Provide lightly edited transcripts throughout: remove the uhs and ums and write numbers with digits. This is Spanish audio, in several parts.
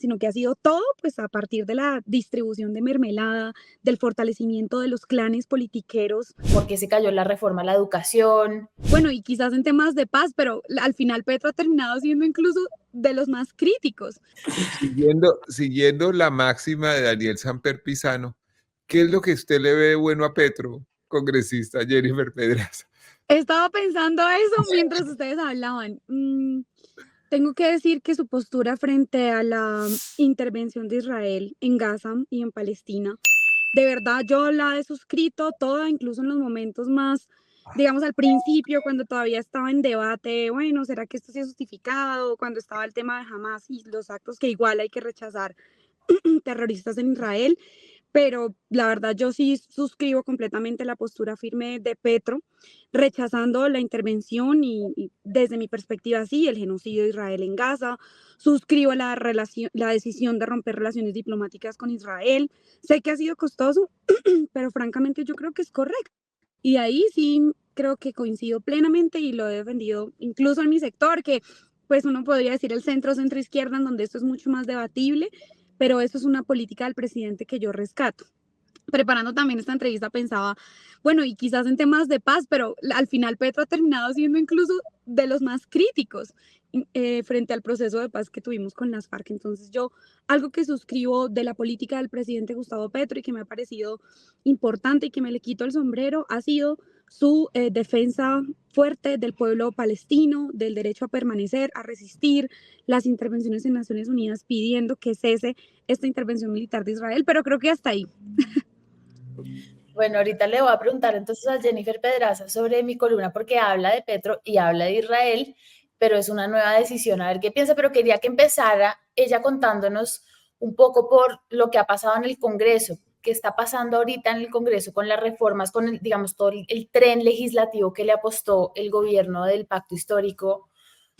sino que ha sido todo pues a partir de la distribución de mermelada, del fortalecimiento de los clanes politiqueros. ¿Por qué se cayó la reforma a la educación? Bueno, y quizás en temas de paz, pero al final Petro ha terminado siendo incluso de los más críticos. Siguiendo la máxima de Daniel Samper Pizano, ¿qué es lo que usted le ve bueno a Petro, congresista Jennifer Pedraza? Estaba pensando eso mientras ustedes hablaban. Tengo que decir que su postura frente a la intervención de Israel en Gaza y en Palestina, de verdad yo la he suscrito toda, incluso en los momentos más, digamos, al principio, cuando todavía estaba en debate, bueno, ¿será que esto sí es justificado? Cuando estaba el tema de Hamas y los actos que igual hay que rechazar terroristas en Israel, pero la verdad yo sí suscribo completamente la postura firme de Petro, rechazando la intervención y desde mi perspectiva sí, el genocidio de Israel en Gaza, suscribo la decisión de romper relaciones diplomáticas con Israel, sé que ha sido costoso, pero francamente yo creo que es correcto. Y ahí sí creo que coincido plenamente y lo he defendido incluso en mi sector, que pues uno podría decir el centro izquierda, en donde esto es mucho más debatible, pero eso es una política del presidente que yo rescato. Preparando también esta entrevista pensaba, bueno, y quizás en temas de paz, pero al final Petro ha terminado siendo incluso de los más críticos frente al proceso de paz que tuvimos con las FARC. Entonces yo, algo que suscribo de la política del presidente Gustavo Petro y que me ha parecido importante y que me le quito el sombrero, ha sido su defensa fuerte del pueblo palestino, del derecho a permanecer, a resistir las intervenciones en Naciones Unidas pidiendo que cese esta intervención militar de Israel, pero creo que hasta ahí. Bueno, ahorita le voy a preguntar entonces a Jennifer Pedraza sobre mi columna porque habla de Petro y habla de Israel, pero es una nueva decisión, a ver qué piensa, pero quería que empezara ella contándonos un poco por lo que ha pasado en el Congreso, qué está pasando ahorita en el Congreso con las reformas, con el, digamos, todo el tren legislativo que le apostó el gobierno del pacto histórico.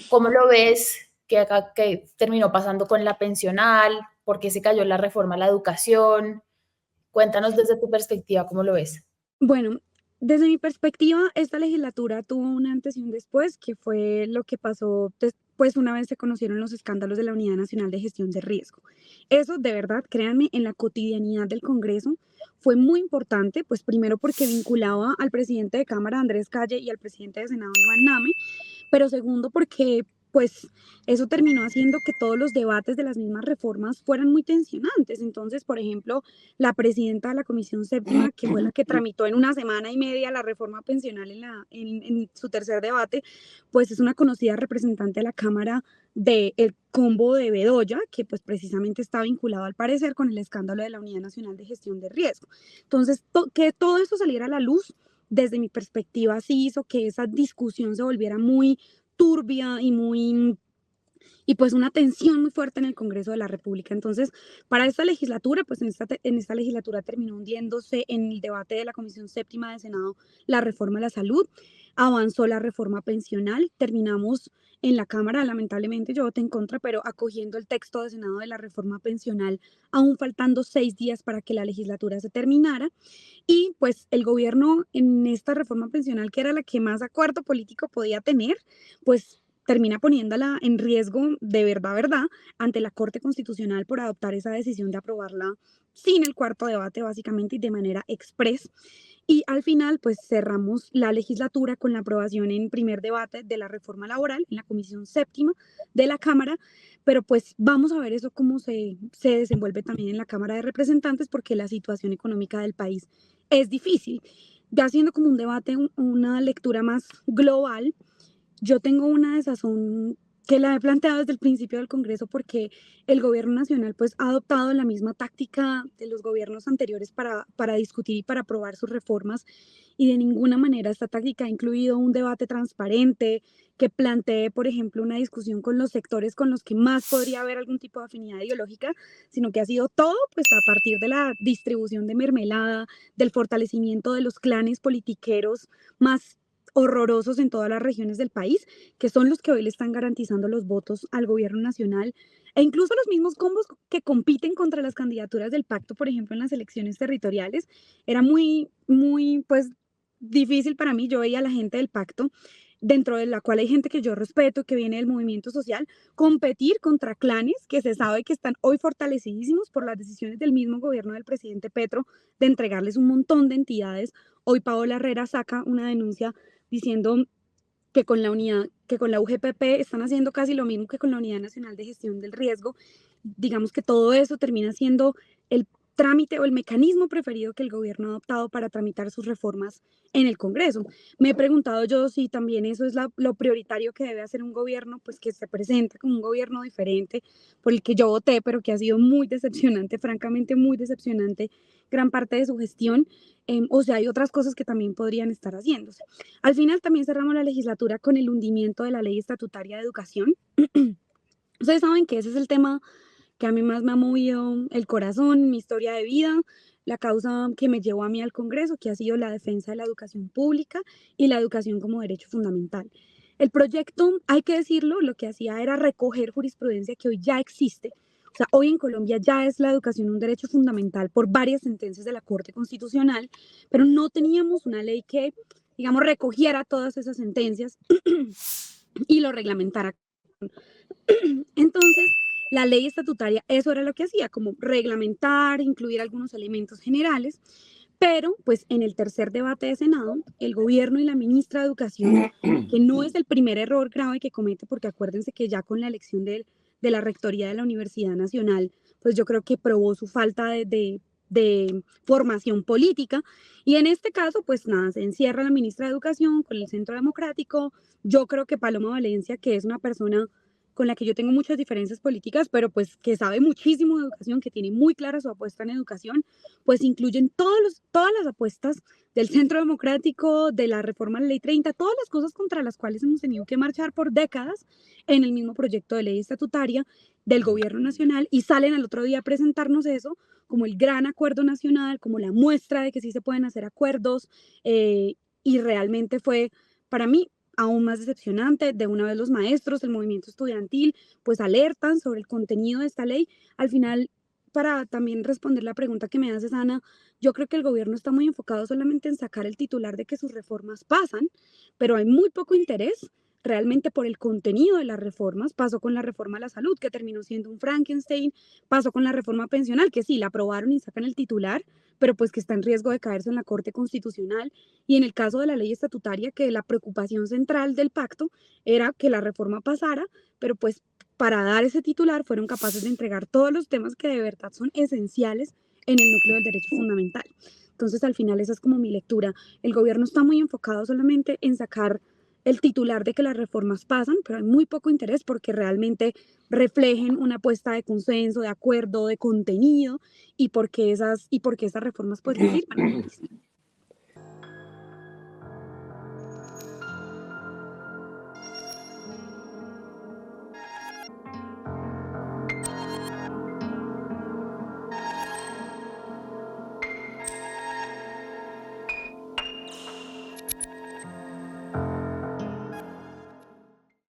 ¿Cómo lo ves? ¿Qué terminó pasando con la pensional? ¿Por qué se cayó la reforma a la educación? Cuéntanos desde tu perspectiva, ¿cómo lo ves? Bueno, desde mi perspectiva, esta legislatura tuvo un antes y un después, que fue lo que pasó después una vez se conocieron los escándalos de la Unidad Nacional de Gestión de Riesgo. Eso, de verdad, créanme, en la cotidianidad del Congreso fue muy importante, pues primero porque vinculaba al presidente de Cámara, Andrés Calle, y al presidente de Senado, Iván Name, pero segundo porque pues eso terminó haciendo que todos los debates de las mismas reformas fueran muy tensionantes. Entonces, por ejemplo, la presidenta de la Comisión Séptima, que fue la que tramitó en una semana y media la reforma pensional en su tercer debate, pues es una conocida representante de la Cámara del combo de Bedoya, que pues precisamente está vinculado al parecer con el escándalo de la Unidad Nacional de Gestión de Riesgo. Entonces, que todo eso saliera a la luz, desde mi perspectiva, sí hizo que esa discusión se volviera muy turbia y pues una tensión muy fuerte en el Congreso de la República. Entonces, para esta legislatura, pues en esta legislatura terminó hundiéndose en el debate de la Comisión Séptima de Senado la reforma a la salud, avanzó la reforma pensional, terminamos en la Cámara, lamentablemente yo voté en contra, pero acogiendo el texto de Senado de la reforma pensional, aún faltando 6 días para que la legislatura se terminara. Y pues el gobierno en esta reforma pensional, que era la que más acuerdo político podía tener, pues termina poniéndola en riesgo de verdad, ante la Corte Constitucional por adoptar esa decisión de aprobarla sin el cuarto debate, básicamente, y de manera express. Y al final, pues cerramos la legislatura con la aprobación en primer debate de la reforma laboral en la Comisión Séptima de la Cámara, pero pues vamos a ver eso cómo se desenvuelve también en la Cámara de Representantes, porque la situación económica del país es difícil. Ya siendo como un debate, una lectura más global, yo tengo una desazón que la he planteado desde el principio del Congreso porque el gobierno nacional pues ha adoptado la misma táctica de los gobiernos anteriores para discutir y para aprobar sus reformas, y de ninguna manera esta táctica ha incluido un debate transparente que plantee, por ejemplo, una discusión con los sectores con los que más podría haber algún tipo de afinidad ideológica, sino que ha sido todo pues a partir de la distribución de mermelada, del fortalecimiento de los clanes politiqueros más horrorosos en todas las regiones del país, que son los que hoy le están garantizando los votos al gobierno nacional, e incluso los mismos combos que compiten contra las candidaturas del pacto, por ejemplo, en las elecciones territoriales. Era muy, muy, pues, difícil para mí. Yo veía a la gente del pacto dentro de la cual hay gente que yo respeto, que viene del movimiento social, competir contra clanes que se sabe que están hoy fortalecidísimos por las decisiones del mismo gobierno del presidente Petro de entregarles un montón de entidades. Hoy Paola Herrera saca una denuncia diciendo que con la UGPP están haciendo casi lo mismo que con la Unidad Nacional de Gestión del Riesgo. Digamos que todo eso termina siendo el trámite o el mecanismo preferido que el gobierno ha adoptado para tramitar sus reformas en el Congreso. Me he preguntado yo si también eso es lo prioritario que debe hacer un gobierno, pues que se presenta como un gobierno diferente por el que yo voté, pero que ha sido muy decepcionante, francamente muy decepcionante gran parte de su gestión. O sea, hay otras cosas que también podrían estar haciéndose. Al final también cerramos la legislatura con el hundimiento de la Ley Estatutaria de Educación. Ustedes saben que ese es el tema que a mí más me ha movido el corazón, mi historia de vida, la causa que me llevó a mí al Congreso, que ha sido la defensa de la educación pública y la educación como derecho fundamental. El proyecto, hay que decirlo, lo que hacía era recoger jurisprudencia que hoy ya existe. O sea, hoy en Colombia ya es la educación un derecho fundamental por varias sentencias de la Corte Constitucional, pero no teníamos una ley que, digamos, recogiera todas esas sentencias y lo reglamentara. Entonces, la ley estatutaria, eso era lo que hacía, como reglamentar, incluir algunos elementos generales, pero pues en el tercer debate de Senado, el gobierno y la ministra de Educación, que no es el primer error grave que comete, porque acuérdense que ya con la elección de la rectoría de la Universidad Nacional, pues yo creo que probó su falta de formación política, y en este caso, pues nada, se encierra la ministra de Educación con el Centro Democrático. Yo creo que Paloma Valencia, que es una persona con la que yo tengo muchas diferencias políticas, pero pues que sabe muchísimo de educación, que tiene muy clara su apuesta en educación, pues incluyen todas las apuestas del Centro Democrático, de la reforma de la Ley 30, todas las cosas contra las cuales hemos tenido que marchar por décadas en el mismo proyecto de ley estatutaria del gobierno nacional, y salen al otro día a presentarnos eso como el gran acuerdo nacional, como la muestra de que sí se pueden hacer acuerdos, y realmente fue, para mí, aún más decepcionante. De una vez los maestros, el movimiento estudiantil, pues alertan sobre el contenido de esta ley. Al final, para también responder la pregunta que me haces, Ana, yo creo que el gobierno está muy enfocado solamente en sacar el titular de que sus reformas pasan, pero hay muy poco interés realmente por el contenido de las reformas. Pasó con la reforma a la salud, que terminó siendo un Frankenstein. Pasó con la reforma pensional, que sí, la aprobaron y sacan el titular, pero pues que está en riesgo de caerse en la Corte Constitucional. Y en el caso de la ley estatutaria, que la preocupación central del pacto era que la reforma pasara, pero pues para dar ese titular fueron capaces de entregar todos los temas que de verdad son esenciales en el núcleo del derecho fundamental. Entonces, al final, esa es como mi lectura. El gobierno está muy enfocado solamente en sacar el titular de que las reformas pasan, pero hay muy poco interés porque realmente reflejen una apuesta de consenso, de acuerdo, de contenido, y porque esas reformas pues les sirvan.